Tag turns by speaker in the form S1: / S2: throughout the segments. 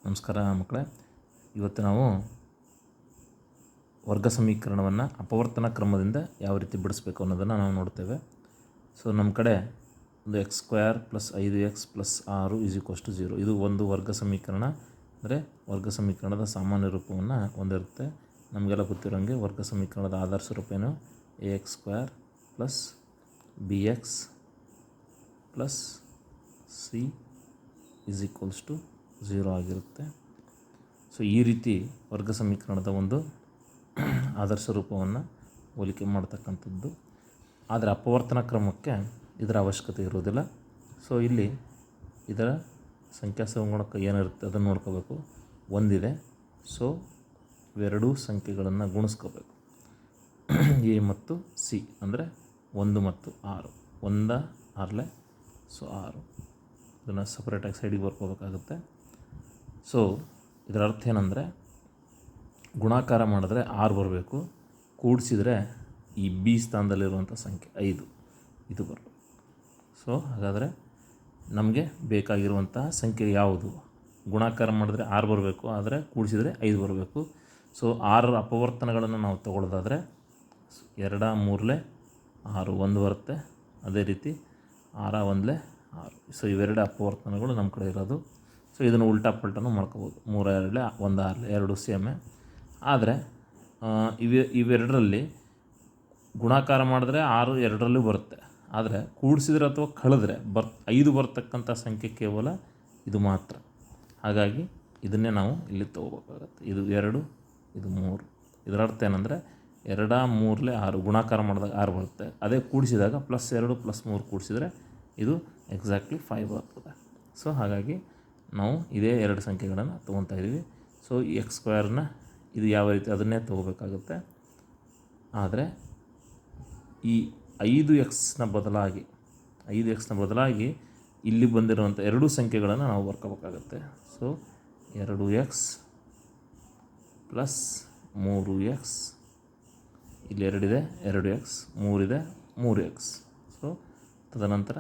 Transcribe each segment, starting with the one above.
S1: ನಮಸ್ಕಾರ ಮಕ್ಕಳೇ. ಇವತ್ತು ನಾವು ವರ್ಗ ಸಮೀಕರಣವನ್ನು ಅಪವರ್ತನ ಕ್ರಮದಿಂದ ಯಾವ ರೀತಿ ಬಿಡಿಸ್ಬೇಕು ಅನ್ನೋದನ್ನು ನಾವು ನೋಡ್ತೇವೆ. ಸೊ ನಮ್ಮ ಕಡೆ ಒಂದು x² + 5x + 6 = 0 ಇದು ಒಂದು ವರ್ಗ ಸಮೀಕರಣ. ಅಂದರೆ ವರ್ಗ ಸಮೀಕರಣದ ಸಾಮಾನ್ಯ ರೂಪವನ್ನು ಹೊಂದಿರುತ್ತೆ. ನಮಗೆಲ್ಲ ಗೊತ್ತಿರೋಂಗೆ ವರ್ಗ ಸಮೀಕರಣದ ಆದರ್ಶ ರೂಪ ಏನು? ax² + bx + c = 0 ಆಗಿರುತ್ತೆ. ಸೊ ಈ ರೀತಿ ವರ್ಗ ಸಮೀಕರಣದ ಒಂದು ಆದರ್ಶ ರೂಪವನ್ನು ಹೋಲಿಕೆ ಮಾಡ್ತಕ್ಕಂಥದ್ದು. ಆದರೆ ಅಪವರ್ತನ ಕ್ರಮಕ್ಕೆ ಇದರ ಅವಶ್ಯಕತೆ ಇರೋದಿಲ್ಲ. ಸೊ ಇಲ್ಲಿ ಇದರ ಸಂಖ್ಯಾ ಸಹಗುಣಕ ಏನಿರುತ್ತೆ ಅದನ್ನು ನೋಡ್ಕೋಬೇಕು. ಒಂದಿದೆ, ಸೊ ಇವೆರಡೂ ಸಂಖ್ಯೆಗಳನ್ನು ಗುಣಿಸ್ಕೋಬೇಕು. ಎ ಮತ್ತು ಸಿ ಅಂದರೆ 1 ಮತ್ತು 6. 1 6 ಸೊ 6 ಇದನ್ನು ಸಪ್ರೇಟಾಗಿ ಸೈಡಿಗೆ ಬರ್ಕೋಬೇಕಾಗುತ್ತೆ. ಸೊ ಇದರ ಅರ್ಥ ಏನಂದರೆ ಗುಣಾಕಾರ ಮಾಡಿದ್ರೆ 6 ಬರಬೇಕು, ಕೂಡಿಸಿದರೆ ಈ ಬಿ ಸ್ಥಾನದಲ್ಲಿರುವಂಥ ಸಂಖ್ಯೆ 5 ಇದು ಬರಬೇಕು. ಸೊ ಹಾಗಾದರೆ ನಮಗೆ ಬೇಕಾಗಿರುವಂತಹ ಸಂಖ್ಯೆ ಯಾವುದು? ಗುಣಾಕಾರ ಮಾಡಿದ್ರೆ 6 ಬರಬೇಕು, ಆದರೆ ಕೂಡಿಸಿದರೆ 5 ಬರಬೇಕು. ಸೊ 6 ಅಪವರ್ತನಗಳನ್ನು ನಾವು ತಗೊಳ್ಳೋದಾದರೆ 2 3 6 1 ಬರುತ್ತೆ. ಅದೇ ರೀತಿ 6 1 6. ಸೊ ಇವೆರಡು ಅಪವರ್ತನಗಳು ನಮ್ಮ ಕಡೆ ಇರೋದು. ಸೊ ಇದನ್ನು ಉಲ್ಟಾ ಪಲ್ಟನೂ ಮಾಡ್ಕೋಬೋದು. 3 2 1 6 ಎರಡು ಸೇಮೆ. ಆದರೆ ಇವೆರಡರಲ್ಲಿ ಗುಣಾಕಾರ ಮಾಡಿದ್ರೆ 6 ಎರಡರಲ್ಲೂ ಬರುತ್ತೆ. ಆದರೆ ಕೂಡಿಸಿದ್ರೆ ಅಥವಾ ಕಳೆದ್ರೆ 5 ಬರ್ತಕ್ಕಂಥ ಸಂಖ್ಯೆ ಕೇವಲ ಇದು ಮಾತ್ರ. ಹಾಗಾಗಿ ಇದನ್ನೇ ನಾವು ಇಲ್ಲಿ ತೊಗೋಬೇಕಾಗತ್ತೆ. ಇದು 2 ಇದು 3. ಇದರ ಅರ್ಥ ಏನಂದರೆ 2 3 6 ಗುಣಾಕಾರ ಮಾಡಿದಾಗ 6 ಬರುತ್ತೆ. ಅದೇ ಕೂಡಿಸಿದಾಗ +2 +3 ಕೂಡಿಸಿದರೆ ಇದು ಎಕ್ಸಾಕ್ಟ್ಲಿ 5 ಬರ್ತದೆ. ಸೊ ಹಾಗಾಗಿ ನಾವು ಇದೇ ಎರಡು ಸಂಖ್ಯೆಗಳನ್ನು ತೊಗೊತಾ ಇದ್ದೀವಿ. ಸೊ ಈ x² ಇದು ಯಾವ ರೀತಿ ಅದನ್ನೇ ತೊಗೋಬೇಕಾಗುತ್ತೆ. ಆದರೆ ಈ 5x ಬದಲಾಗಿ ಇಲ್ಲಿ ಬಂದಿರುವಂಥ ಎರಡೂ ಸಂಖ್ಯೆಗಳನ್ನು ನಾವು ಬರ್ಕೋಬೇಕಾಗತ್ತೆ. ಸೊ 2x + 3x ಇಲ್ಲಿ 2 ಇದೆ 2x, 3 ಇದೆ 3x. ಸೊ ತದನಂತರ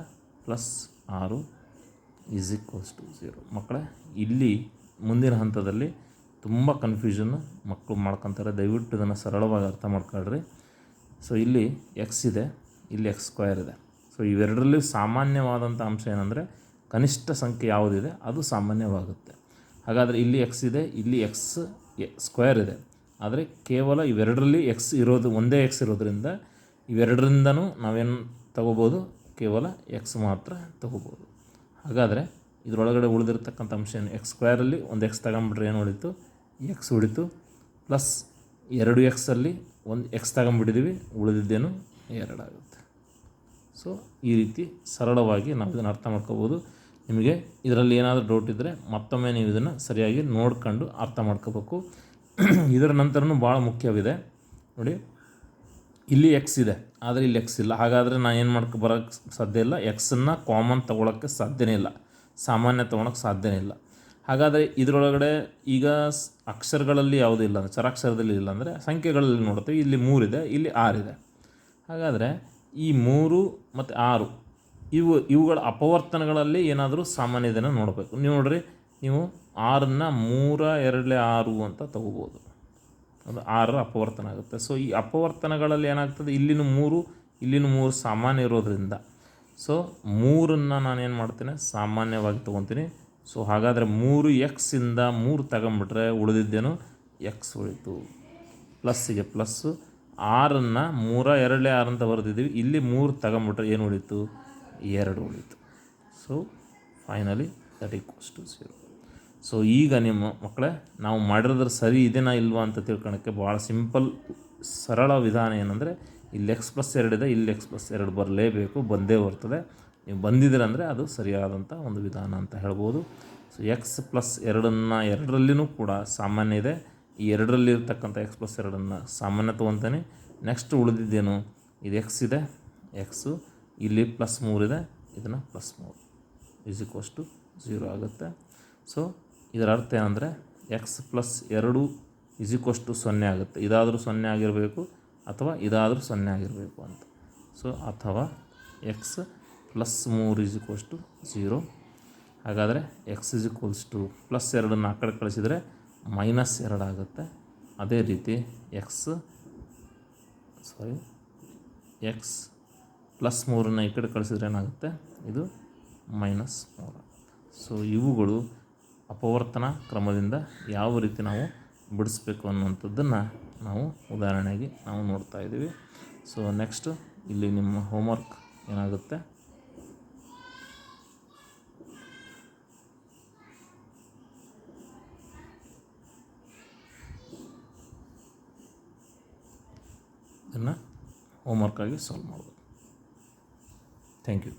S1: +6 = 0. ಮಕ್ಕಳೇ, ಇಲ್ಲಿ ಮುಂದಿನ ಹಂತದಲ್ಲಿ ತುಂಬ ಕನ್ಫ್ಯೂಷನ್ನು ಮಕ್ಕಳು ಮಾಡ್ಕೊತಾರೆ. ದಯವಿಟ್ಟು ಇದನ್ನು ಸರಳವಾಗಿ ಅರ್ಥ ಮಾಡ್ಕೊಳ್ರಿ. ಸೊ ಇಲ್ಲಿ x ಇದೆ, ಇಲ್ಲಿ x² ಇದೆ. ಸೊ ಇವೆರಡರಲ್ಲಿ ಸಾಮಾನ್ಯವಾದಂಥ ಅಂಶ ಏನಂದರೆ ಕನಿಷ್ಠ ಸಂಖ್ಯೆ ಯಾವುದಿದೆ ಅದು ಸಾಮಾನ್ಯವಾಗುತ್ತೆ. ಹಾಗಾದರೆ ಇಲ್ಲಿ x ಇದೆ, ಇಲ್ಲಿ x² ಇದೆ. ಆದರೆ ಕೇವಲ ಇವೆರಡರಲ್ಲಿ ಒಂದೇ x ಇರೋದ್ರಿಂದ ಇವೆರಡರಿಂದನೂ ನಾವೇನು ತಗೋಬೋದು? ಕೇವಲ x ಮಾತ್ರ ತಗೋಬೋದು. ಹಾಗಾದರೆ ಇದರೊಳಗಡೆ ಉಳಿದಿರ್ತಕ್ಕಂಥ ಅಂಶ ಏನು? x² ಒಂದು x ತಗೊಂಬಿಟ್ರೆ ಏನು ಉಳಿತು? x ಉಳಿತು. ಪ್ಲಸ್ 2x ಒಂದು x ತಗೊಂಬಿಟ್ಟಿದ್ದೀವಿ, ಉಳಿದಿದ್ದೇನು 2 ಆಗುತ್ತೆ. ಸೊ ಈ ರೀತಿ ಸರಳವಾಗಿ ನಾವು ಇದನ್ನು ಅರ್ಥ ಮಾಡ್ಕೋಬೋದು. ನಿಮಗೆ ಇದರಲ್ಲಿ ಏನಾದರೂ ಡೌಟ್ ಇದ್ದರೆ ಮತ್ತೊಮ್ಮೆ ನೀವು ಇದನ್ನು ಸರಿಯಾಗಿ ನೋಡ್ಕೊಂಡು ಅರ್ಥ ಮಾಡ್ಕೋಬೇಕು. ಇದರ ನಂತರನೂ ಭಾಳ ಮುಖ್ಯವಿದೆ ನೋಡಿ. ಇಲ್ಲಿ x ಇದೆ, ಆದರೆ ಇಲ್ಲಿ x ಇಲ್ಲ. ಹಾಗಾದರೆ ನಾನು ಏನು ಬರೋಕ್ಕೆ ಸಾಧ್ಯ ಇಲ್ಲ. ಎಕ್ಸನ್ನು ಕಾಮನ್ ತೊಗೊಳಕ್ಕೆ ಸಾಧ್ಯನೇ ಇಲ್ಲ, ಸಾಮಾನ್ಯ ತೊಗೊಳಕ್ಕೆ ಸಾಧ್ಯನೇ ಇಲ್ಲ. ಹಾಗಾದರೆ ಇದರೊಳಗಡೆ ಈಗ ಅಕ್ಷರಗಳಲ್ಲಿ ಯಾವುದೂ ಇಲ್ಲ, ಅಂದರೆ ಚರಾಕ್ಷರದಲ್ಲಿ ಇಲ್ಲ, ಅಂದರೆ ಸಂಖ್ಯೆಗಳಲ್ಲಿ ನೋಡ್ತೀವಿ. ಇಲ್ಲಿ 3 ಇದೆ, ಇಲ್ಲಿ 6 ಇದೆ. ಹಾಗಾದರೆ ಈ 3 ಮತ್ತು 6 ಇವುಗಳ ಅಪವರ್ತನಗಳಲ್ಲಿ ಏನಾದರೂ ಸಾಮಾನ್ಯ ಇದನ್ನು ನೋಡಬೇಕು. ನೀವು ನೋಡಿರಿ, ನೀವು 6ನ್ನು 3 2 6 ಅಂತ ತಗೋಬೋದು. ಅದು 6 ಅಪವರ್ತನ ಆಗುತ್ತೆ. ಸೊ ಈ ಅಪವರ್ತನಗಳಲ್ಲಿ ಏನಾಗ್ತದೆ? ಇಲ್ಲಿನೂ 3 ಸಾಮಾನ್ಯ ಇರೋದ್ರಿಂದ ಸೊ 3ನ್ನು ನಾನೇನು ಮಾಡ್ತೀನಿ? ಸಾಮಾನ್ಯವಾಗಿ ತೊಗೊತೀನಿ. ಸೊ ಹಾಗಾದರೆ 3x 3 ತಗೊಂಬಿಟ್ರೆ ಉಳಿದಿದ್ದೇನು? x ಉಳಿತು. ಪ್ಲಸ್ಸಿಗೆ ಪ್ಲಸ್ಸು. 6ನ್ನು 3 2 6 ಅಂತ ಬರೆದಿದ್ದೀವಿ. ಇಲ್ಲಿ 3 ತಗೊಂಬಿಟ್ರೆ ಏನು ಉಳಿತು? 2 ಉಳಿತು. So finally that = 0. ಸೊ ಈಗ ನಿಮ್ಮ ಮಕ್ಕಳೇ, ನಾವು ಮಾಡಿರೋದ್ರ ಸರಿ ಇದೆನಾ ಇಲ್ವಾ ಅಂತ ತಿಳ್ಕೊಳಕ್ಕೆ ಭಾಳ ಸಿಂಪಲ್ ಸರಳ ವಿಧಾನ ಏನಂದರೆ, ಇಲ್ಲಿ x + 2 ಇದೆ, ಇಲ್ಲಿ x + 2 ಬರಲೇಬೇಕು, ಬಂದೇ ಬರ್ತದೆ. ನೀವು ಬಂದಿದ್ದೀರ ಅಂದರೆ ಅದು ಸರಿಯಾದಂಥ ಒಂದು ವಿಧಾನ ಅಂತ ಹೇಳ್ಬೋದು. ಸೊ x + 2ನ್ನು ಎರಡರಲ್ಲಿನೂ ಕೂಡ ಸಾಮಾನ್ಯ ಇದೆ. ಈ ಎರಡರಲ್ಲಿರ್ತಕ್ಕಂಥ x + 2ನ್ನು ಸಾಮಾನ್ಯ ತೊಗೊತಾನೆ. ನೆಕ್ಸ್ಟ್ ಉಳಿದಿದ್ದೇನು? ಇದು x ಇದೆ, x ಇಲ್ಲಿ +3 ಇದೆ, ಇದನ್ನು +3 = 0 ಆಗುತ್ತೆ. ಸೊ ಇದರ ಅರ್ಥ ಏನಂದರೆ x + 2 = 0 ಆಗುತ್ತೆ. ಇದಾದರೂ 0 ಆಗಿರಬೇಕು ಅಥವಾ ಇದಾದರೂ 0 ಆಗಿರಬೇಕು ಅಂತ. ಸೊ ಅಥವಾ x + 3 = 0. ಹಾಗಾದರೆ x is equals to plus 2 ಆ ಕಡೆ ಕಳಿಸಿದರೆ -2 ಆಗುತ್ತೆ. ಅದೇ ರೀತಿ ಎಕ್ಸ್ ಪ್ಲಸ್ 3 ಈ ಕಡೆ ಕಳಿಸಿದ್ರೆ ಏನಾಗುತ್ತೆ, ಇದು -3. ಸೊ ಇವುಗಳು ಅಪವರ್ತನ ಕ್ರಮದಿಂದ ಯಾವ ರೀತಿ ನಾವು ಬಿಡಿಸ್ಬೇಕು ಅನ್ನುವಂಥದ್ದನ್ನು ನಾವು ಉದಾಹರಣೆಗೆ ನಾವು ನೋಡ್ತಾ ಇದ್ದೀವಿ. ಸೊ ನೆಕ್ಸ್ಟ್ ಇಲ್ಲಿ ನಿಮ್ಮ ಹೋಮ್ವರ್ಕ್ ಏನಾಗುತ್ತೆ, ಇದನ್ನು ಹೋಮ್ವರ್ಕಾಗಿ ಸಾಲ್ವ್ ಮಾಡ್ಬೋದು. Thank you.